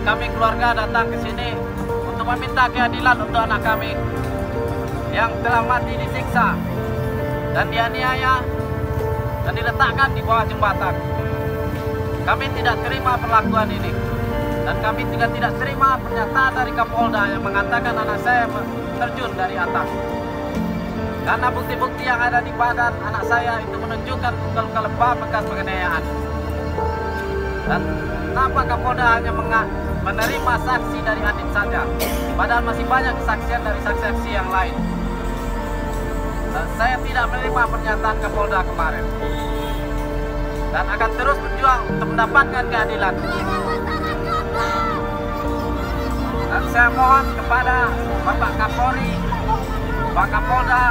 kami keluarga datang ke sini untuk meminta keadilan untuk anak kami yang telah mati disiksa dan dianiaya dan diletakkan di bawah jembatan. Kami tidak terima perlakuan ini, dan kami juga tidak terima pernyataan dari Kapolda yang mengatakan anak saya terjun dari atas. Karena bukti-bukti yang ada di badan anak saya itu menunjukkan luka-luka lebam bekas penganiayaan. Dan kenapa Kapolda hanya menerima saksi dari Adit saja, padahal masih banyak kesaksian dari saksi-saksi yang lain. Dan saya tidak menerima pernyataan Kapolda kemarin, dan akan terus berjuang untuk mendapatkan keadilan. Dan saya mohon kepada Bapak Kapolri, Pak Kapolda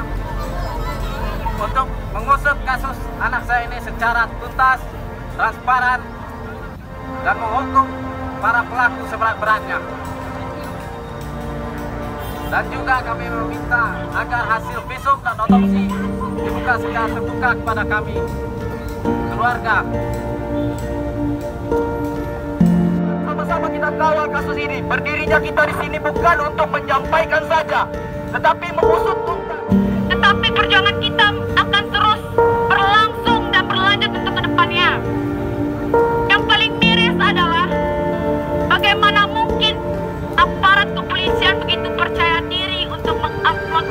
untuk mengusut kasus anak saya ini secara tuntas, transparan, dan menghukum para pelaku seberat-beratnya. Dan juga kami meminta agar hasil visum dan otopsi dibuka secara terbuka kepada kami, keluarga. Sama-sama kita kawal kasus ini. Berdirinya kita di sini bukan untuk menyampaikan saja, tetapi mengusut tuntas. Tetapi perjuangan kita akan terus berlangsung dan berlanjut untuk kedepannya. Yang paling miris adalah bagaimana mungkin aparat kepolisian begitu percaya diri untuk mengupload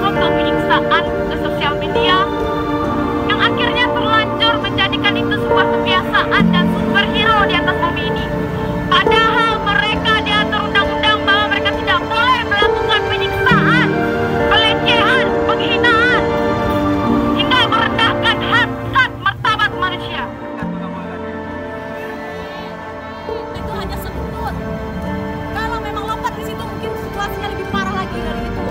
foto penyiksaan ke sosial media, yang akhirnya terlanjur menjadikan itu sebuah kebiasaan dan superhero di atas bumi ini. Padahal mereka diatur undang-undang bahwa mereka tidak boleh melakukan penyiksaan, pelecehan, penghinaan, hingga merendahkan harkat martabat manusia. Itu hanya sedikit. Kalau memang lompat di situ mungkin situasinya lebih parah lagi dari itu.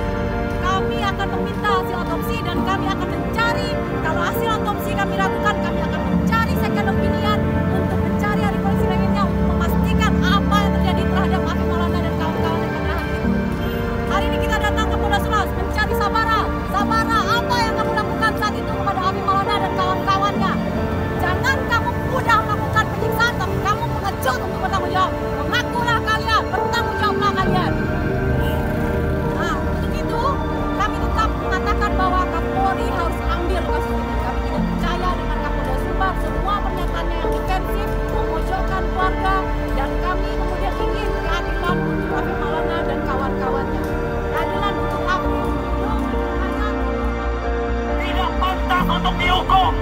Kami akan meminta hasil otopsi dan kami akan mencari, kalau hasil otopsi kami lakukan, kami akan mencari second opinion untuk mencari ahli forensik lainnya untuk memastikan apa yang terjadi terhadap Afif Maulana dan kawan-kawan yang pada hari itu. Hari ini kita datang ke Polda Sulaus mencari Sabara. Sabara, apa yang kamu lakukan saat itu kepada Afif Maulana dan kawan-kawannya? Jangan kamu mudah melakukan penyiksaan, tapi kamu mengecut untuk bertanggung jawab. Mengakulah kalian, bertanggung jawablah kalian. Nah, untuk itu kami tetap mengatakan bahwa Kapolri harus ambil kasus ini. Kami tidak percaya dengan Kapolda Sumbar, semua pernyataannya yang defensif, memojokkan keluarga, dan kami kemudian ingin keadilan untuk Afif Maulana dan kawan-kawannya. Keadilan untuk Afif. Tidak pantas untuk dihukum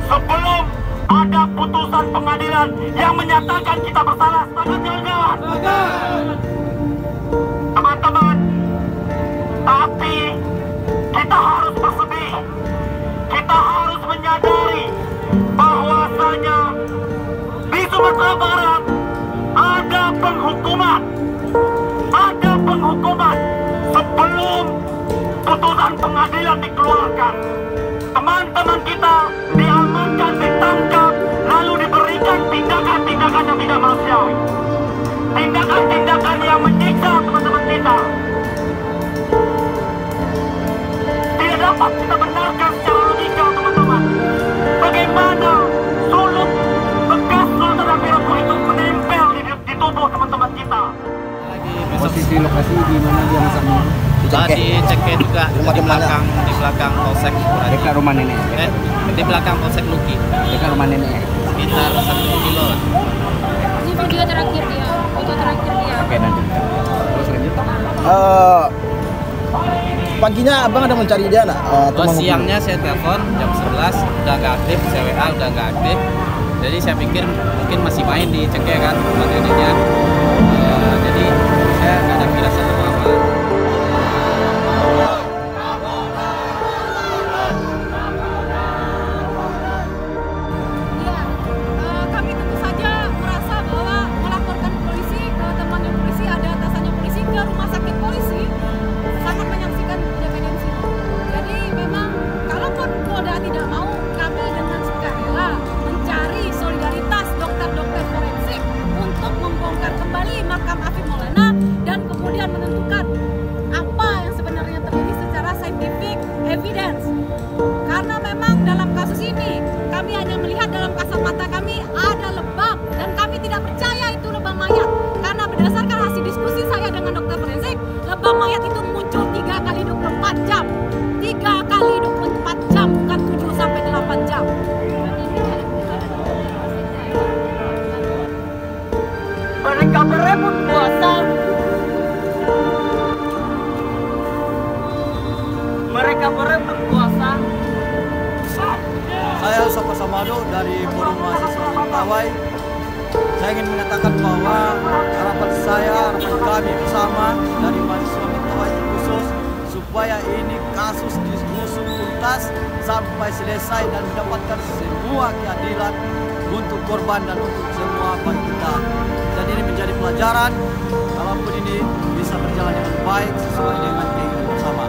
sebelum ada putusan pengadilan yang menyatakan kita bersalah. Sepakat kawan-kawan? Teman-teman, tapi kita harus bersedih. Kita harus menyadari bahwasanya di Sumatera Barat ada penghukuman. Ada penghukuman sebelum putusan pengadilan dikeluarkan. Teman-teman kita diamankan, ditangkap, lalu diberikan tindakan-tindakan yang tidak manusiawi. Tindakan-tindakan yang menyiksa teman-teman kita. Tidak dapat kita benarkan secara logika, teman-teman. Bagaimana bekas sulut terapi rokok itu menempel di tubuh teman-teman kita. Posisi lokasi di mana dia masaknya? Di Cengkeh juga, di belakang Polsek. Dekat rumah nenek. Di belakang Polsek Luki. Dekat rumah nenek. Sekitar 1 kilo. Ini video terakhir dia, foto terakhir dia. Oke, nanti. Terus lanjut. Paginya abang ada mencari dia nak? Siangnya saya telepon jam 11 udah nggak aktif, saya WA udah nggak aktif. Jadi saya pikir mungkin masih main di Cengkeh kan rumah neneknya. Jadi saya nggak ada firasat apa-apa. Kami tentu saja merasa bahwa melaporkan polisi ke temannya polisi, ada atasannya polisi ke rumah sakit polisi sangat menyaksikan independensi. Jadi memang kalaupun Polda tidak mau, kami dengan sukarela mencari solidaritas dokter-dokter forensik untuk membongkar kembali makam Afif Maulana dan kemudian menentukan apa yang sebenarnya terjadi secara scientific evidence. Karena memang dalam kasus ini kami hanya melihat dalam kasat mata kami ada lebam dan kami tidak percaya itu lebam mayat karena Abang mayat itu muncul 3 kali 24 jam. 3 kali 24 jam, bukan 7 sampai 8 jam. Mereka berebut kuasa. Mereka berebut kuasa. Saya Sapa Samado dari Forum Mahasiswa Mentawai. Saya ingin mengatakan bahwa harapan kami bersama dari mahasiswa Mentawai khusus supaya ini kasus diusut tuntas sampai selesai dan mendapatkan semua keadilan untuk korban dan untuk semua kita. Dan ini menjadi pelajaran kalaupun ini bisa berjalan dengan baik sesuai dengan keinginan bersama.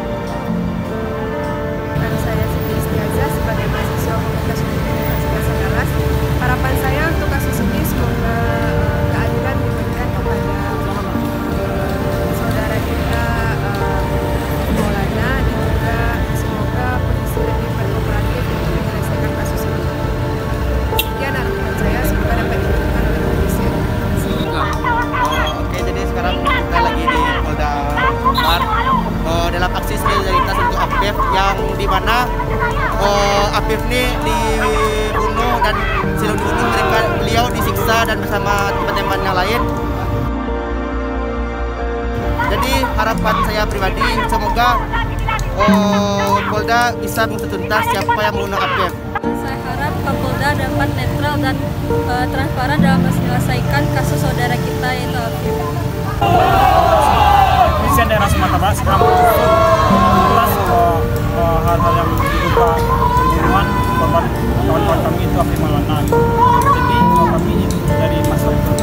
Dan saya Siti Istiaza sebagai mahasiswa Fakultas Universitas Andalas. Harapan saya untuk kasus ini semoga keadilan diberikan kepada saudara kita Maulana, dan juga semoga polisi lebih berkooperatif untuk menyelesaikan kasus ini. Sekian harapan saya, semoga dapat ditemukan oleh polisi. Oke, jadi sekarang kita lagi di Polda Sumbar dalam aksi solidaritas untuk Afif yang dimana Afif ini dibunuh dan sebelum dibunuh beliau disiksa dan bersama teman-teman yang lain. Jadi harapan saya pribadi semoga Polda bisa mengusut tuntas siapa yang membunuh Afif. Saya harap Kapolda dapat netral dan transparan dalam menyelesaikan kasus saudara kita yaitu Afif. Kepolisian daerah Sumatera Barat segera tuntas hal-hal yang diduga pembunuhan korban kawan-kawan kami itu Afif Maulana. Jadi kami dari masyarakat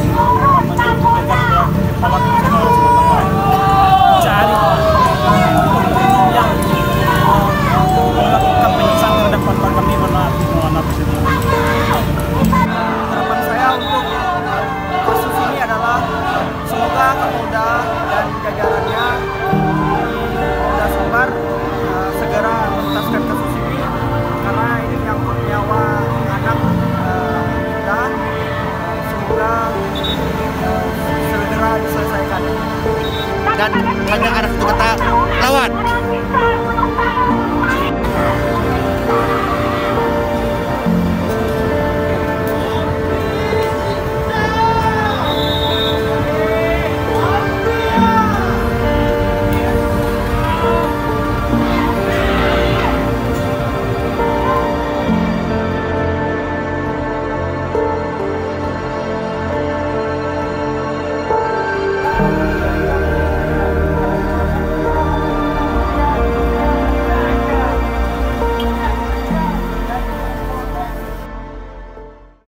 menjaga kepala Kepolisian daerah Sumatera Barat mencari pembunuh yang melakukan penyiksaan terhadap kawan-kawan kami bernama Afif Maulana tersebut. Harapan saya untuk kasus ini adalah semoga Kapolda dan jajarannya di Polda Sumbar segera menuntaskan kasus ini karena ini menyangkut nyawa anak kita. Semoga segera diselesaikan. Dan hanya ada satu kata, lawan.